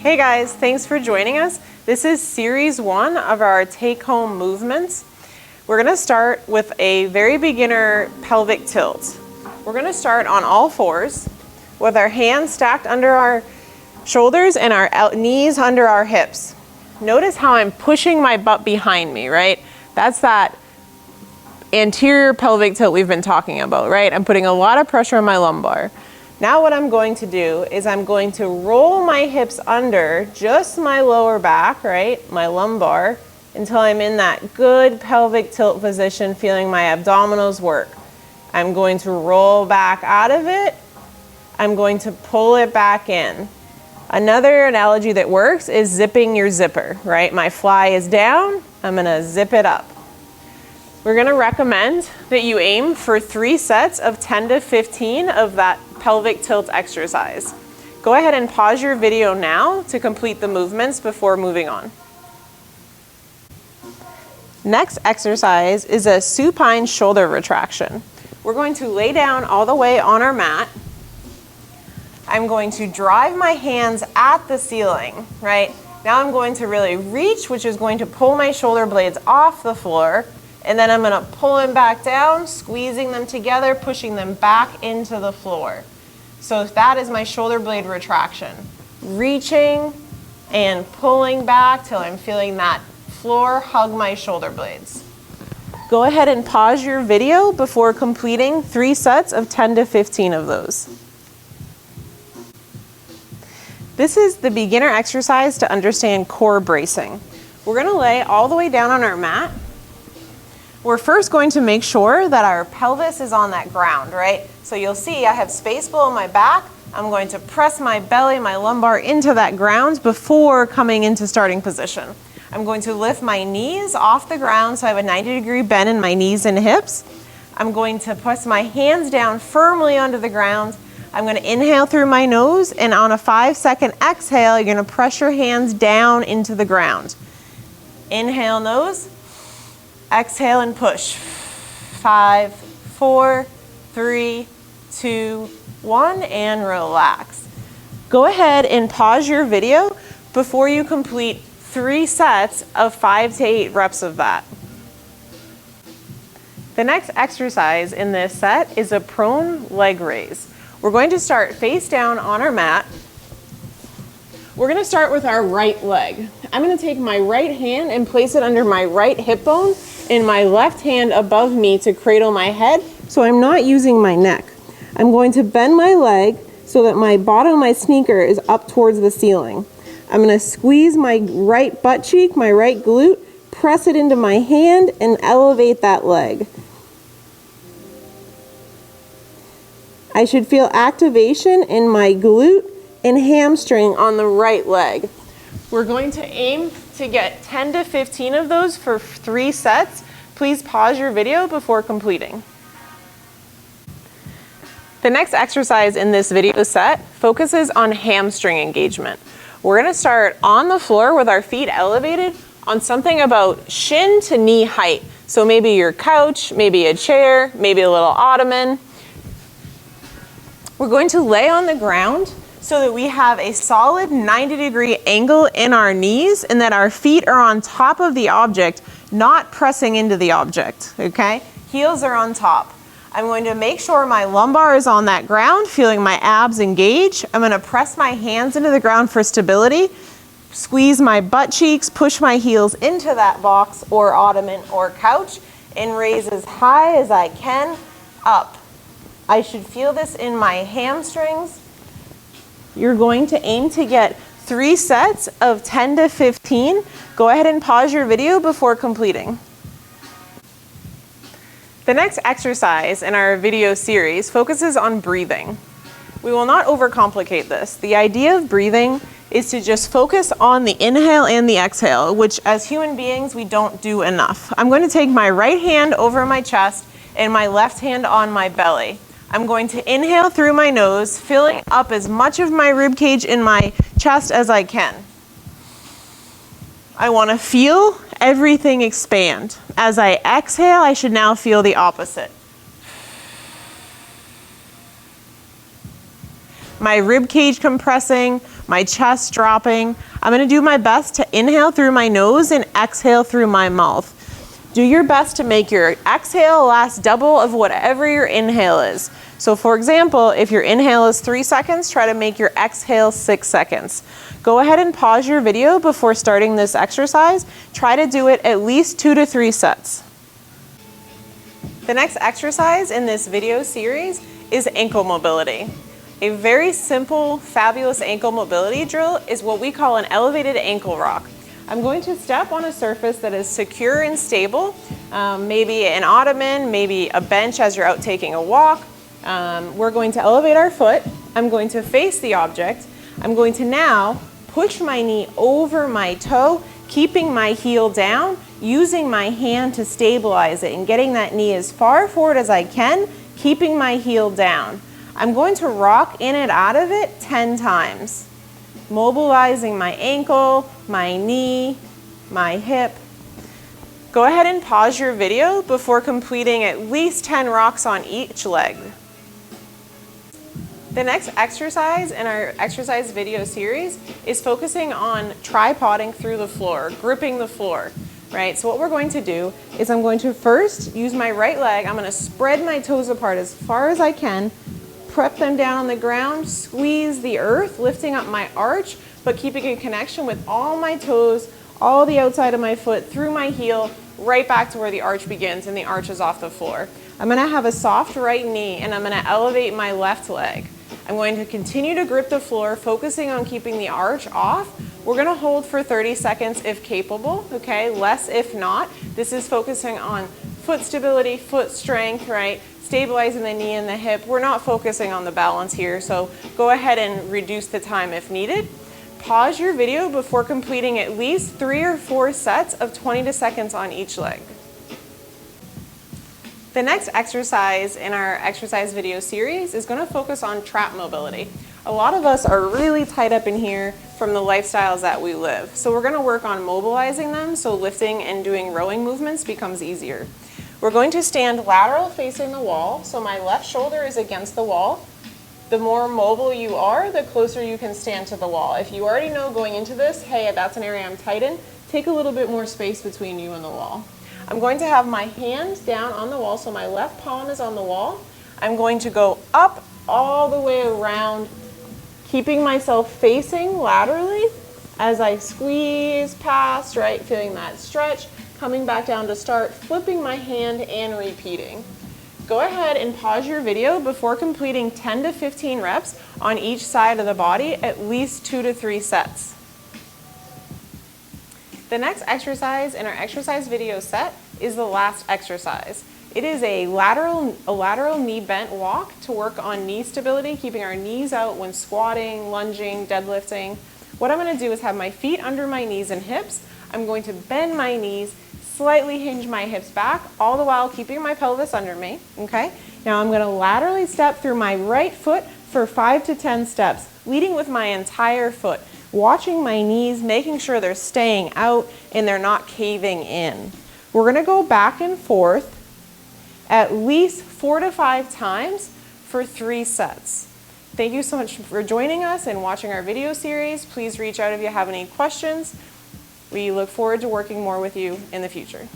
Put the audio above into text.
Hey guys, thanks for joining us. This is series 1 of our take-home movements. We're going to start with a very beginner pelvic tilt. We're going to start on all fours with our hands stacked under our shoulders and our knees under our hips. Notice how I'm pushing my butt behind me, right? That's that anterior pelvic tilt we've been talking about, right? I'm putting a lot of pressure on my lumbar. Now what I'm going to do is I'm going to roll my hips under just my lower back, right? My lumbar, until I'm in that good pelvic tilt position, feeling my abdominals work. I'm going to roll back out of it. I'm going to pull it back in. Another analogy that works is zipping your zipper, right? My fly is down, I'm gonna zip it up. We're gonna recommend that you aim for 3 sets of 10 to 15 of that pelvic tilt exercise. Go ahead and pause your video now to complete the movements before moving on. Next exercise is a supine shoulder retraction. We're going to lay down all the way on our mat. I'm going to drive my hands at the ceiling, right? Now I'm going to really reach, which is going to pull my shoulder blades off the floor, and then I'm going to pull them back down, squeezing them together, pushing them back into the floor. So that is my shoulder blade retraction. Reaching and pulling back till I'm feeling that floor hug my shoulder blades. Go ahead and pause your video before completing 3 sets of 10 to 15 of those. This is the beginner exercise to understand core bracing. We're going to lay all the way down on our mat. We're first going to make sure that our pelvis is on that ground, right? So you'll see I have space below my back. I'm going to press my belly, my lumbar into that ground before coming into starting position. I'm going to lift my knees off the ground so I have a 90-degree bend in my knees and hips. I'm going to press my hands down firmly onto the ground. I'm going to inhale through my nose, and on a 5-second exhale, you're going to press your hands down into the ground. Inhale, nose. Exhale and push. 5, 4, 3, 2, 1, and relax. Go ahead and pause your video before you complete 3 sets of 5 to 8 reps of that. The next exercise in this set is a prone leg raise. We're going to start face down on our mat. We're going to start with our right leg. I'm going to take my right hand and place it under my right hip bone and my left hand above me to cradle my head, so I'm not using my neck. I'm going to bend my leg so that my bottom of my sneaker is up towards the ceiling. I'm going to squeeze my right butt cheek, my right glute, press it into my hand, and elevate that leg. I should feel activation in my glute and hamstring on the right leg. We're going to aim to get 10 to 15 of those for 3 sets. Please pause your video before completing. The next exercise in this video set focuses on hamstring engagement. We're going to start on the floor with our feet elevated on something about shin to knee height. So maybe your couch, maybe a chair, maybe a little ottoman. We're going to lay on the ground so that we have a solid 90-degree angle in our knees and that our feet are on top of the object, not pressing into the object, okay? Heels are on top. I'm going to make sure my lumbar is on that ground, feeling my abs engage. I'm going to press my hands into the ground for stability, squeeze my butt cheeks, push my heels into that box or ottoman or couch, and raise as high as I can up. I should feel this in my hamstrings. You're going to aim to get 3 sets of 10 to 15. Go ahead and pause your video before completing. The next exercise in our video series focuses on breathing. We will not overcomplicate this. The idea of breathing is to just focus on the inhale and the exhale, which as human beings we don't do enough. I'm going to take my right hand over my chest and my left hand on my belly. I'm going to inhale through my nose, filling up as much of my rib cage in my chest as I can. I want to feel everything expand. As I exhale, I should now feel the opposite. My rib cage compressing, my chest dropping. I'm gonna do my best to inhale through my nose and exhale through my mouth. Do your best to make your exhale last double of whatever your inhale is. So for example, if your inhale is 3 seconds, try to make your exhale 6 seconds. Go ahead and pause your video before starting this exercise. Try to do it at least 2 to 3 sets. The next exercise in this video series is ankle mobility. A very simple, fabulous ankle mobility drill is what we call an elevated ankle rock. I'm going to step on a surface that is secure and stable, maybe an ottoman, maybe a bench as you're out taking a walk. We're going to elevate our foot. I'm going to face the object. I'm going to now push my knee over my toe, keeping my heel down, using my hand to stabilize it and getting that knee as far forward as I can, keeping my heel down. I'm going to rock in and out of it 10 times, mobilizing my ankle, my knee, my hip. Go ahead and pause your video before completing at least 10 rocks on each leg. The next exercise in our exercise video series is focusing on tripoding through the floor, gripping the floor, right? So what we're going to do is I'm going to first use my right leg. I'm going to spread my toes apart as far as I can, prep them down on the ground, squeeze the earth, lifting up my arch, but keeping a connection with all my toes, all the outside of my foot, through my heel, right back to where the arch begins and the arch is off the floor. I'm going to have a soft right knee and I'm going to elevate my left leg. I'm going to continue to grip the floor, focusing on keeping the arch off. We're going to hold for 30 seconds if capable, okay? Less if not. This is focusing on foot stability, foot strength, right? Stabilizing the knee and the hip. We're not focusing on the balance here, so go ahead and reduce the time if needed. Pause your video before completing at least 3 or 4 sets of 20 seconds on each leg. The next exercise in our exercise video series is going to focus on trap mobility. A lot of us are really tied up in here from the lifestyles that we live. So we're going to work on mobilizing them so lifting and doing rowing movements becomes easier. We're going to stand lateral facing the wall, so my left shoulder is against the wall. The more mobile you are, the closer you can stand to the wall. If you already know going into this, hey, that's an area I'm tight in, take a little bit more space between you and the wall. I'm going to have my hands down on the wall, so my left palm is on the wall. I'm going to go up all the way around, keeping myself facing laterally as I squeeze past, right, feeling that stretch, coming back down to start, flipping my hand and repeating. Go ahead and pause your video before completing 10 to 15 reps on each side of the body, at least 2 to 3 sets. The next exercise in our exercise video set is the last exercise. It is a lateral knee bent walk to work on knee stability, keeping our knees out when squatting, lunging, deadlifting. What I'm going to do is have my feet under my knees and hips. I'm going to bend my knees, slightly hinge my hips back, all the while keeping my pelvis under me, okay? Now I'm going to laterally step through my right foot for 5 to 10 steps, leading with my entire foot, watching my knees, making sure they're staying out and they're not caving in. We're going to go back and forth at least 4 to 5 times for 3 sets. Thank you so much for joining us and watching our video series. Please reach out if you have any questions. We look forward to working more with you in the future.